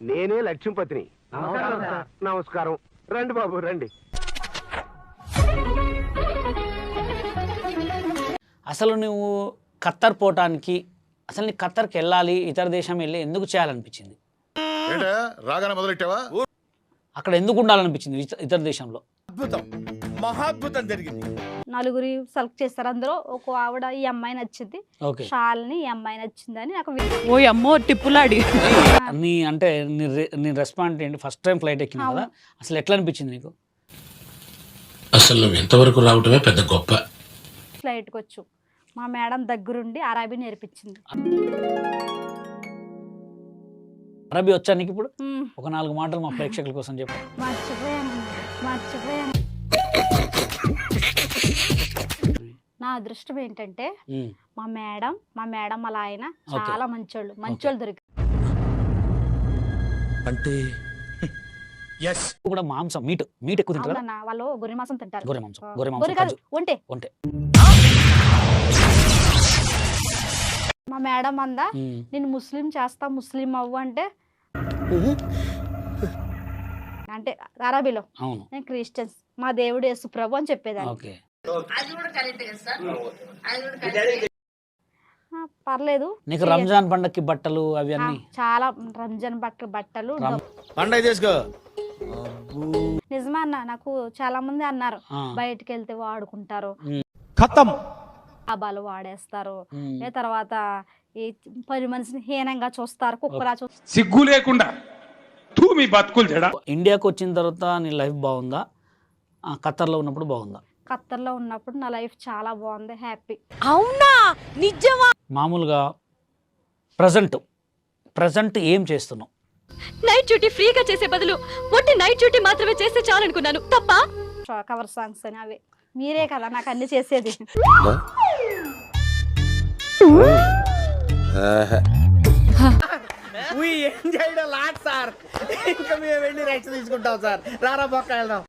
నేనే లక్ష్మీపతిని. నమస్కారం. రండి బాబు రండి. అసలు నువ్వు ఖత్తర్ పోవటానికి అసలు నీకు ఖత్తర్కి వెళ్ళాలి, ఇతర దేశం వెళ్ళి ఎందుకు చేయాలనిపించింది? రాగానే మొదలెట్టావా? అక్కడ ఎందుకు ఉండాలనిపించింది ఇతర దేశంలో? అద్భుతం, మహాద్భుతం జరిగింది. నలుగురి సెలెక్ట్ చేస్తారు. అందులో ఒక ఆవిడ ఈ అమ్మాయి నచ్చింది, షాల్ని ఈ అమ్మాయి నచ్చిందని నాకు ఓ అమ్మో టిప్పులాడి. నీ అంటే నీ రెస్పాన్స్ ఏంటి? ఫస్ట్ టైం ఫ్లైట్ ఎక్కినా కదా, అసలు ఎట్లా అనిపించింది నీకు? అసలు నువ్వు ఎంతవరకు రావటమే పెద్ద గొప్ప. ఫ్లైట్కి వచ్చు మా మేడం దగ్గరుండి అరబీ నేర్పించింది. అరబీ వచ్చా నీకు? ఇప్పుడు ఒక 4 మాటలు మా ప్రేక్షకుల కోసం చెప్పు. మర్చిపోయాను. నా అదృష్టం ఏంటంటే మా మేడం అలా ఆయన చాలా మంచోళ్ళు దొరికి అంటే కూడా మాంసం మీట్ ఎక్కువ తింటారు. వాళ్ళు గొర్రె మాంసం తింటారు. గొర్రె మాంసం ఒంటే. మా మేడం అందా, నేను ముస్లిం చేస్తా, ముస్లిం అవ్వు అంటే అరబీలో నేను క్రిస్టియన్స్, మా దేవుడు యేసు ప్రభు అని చెప్పేదాన్ని. పర్లేదు. నీకు రంజాన్ పండక్కి బట్టలు అవి అన్ని చాలా రంజాన్ బట్టలు పండగ చేసుకో. నిజమా అన్న, నాకు చాలా మంది అన్నారు బయటకు వెళ్తే వాడుకుంటారు, అబాలు వాడేస్తారు, తర్వాత ఈ 10 మనిషిని హీనంగా చూస్తారు, కుక్కలా చూస్తారు. సిగ్గు లేకుండా మీ బతుకులు జడ. ఇండియాకి వచ్చిన తర్వాత నీ లైఫ్ బాగుందా? ఖత్తర్లో ఉన్నప్పుడు బాగుందా? ఖత్తర్లో ఉన్నప్పుడు నా లైఫ్ చాలా బాగుంది, హ్యాపీ. అవునా? నిజమా? మామూలుగా ప్రజెంట్ ఏం చేస్తున్నావు? నైట్ డ్యూటీ ఫ్రీగా చేసే బదులు ఒట్టి నైట్ డ్యూటీ మాత్రమే చేస్తే చాలనుకున్నాను. తప్ప? కవర్ సాంగ్స్ అని అవే. మీరే కదా నాకు అన్ని చేసేది. ఏం చేయడం లాట్ సార్. ఇంకా మేము వెళ్ళి రెక్స్ తీసుకుంటాం సార్. రారా బొక్క వెళ్దాం.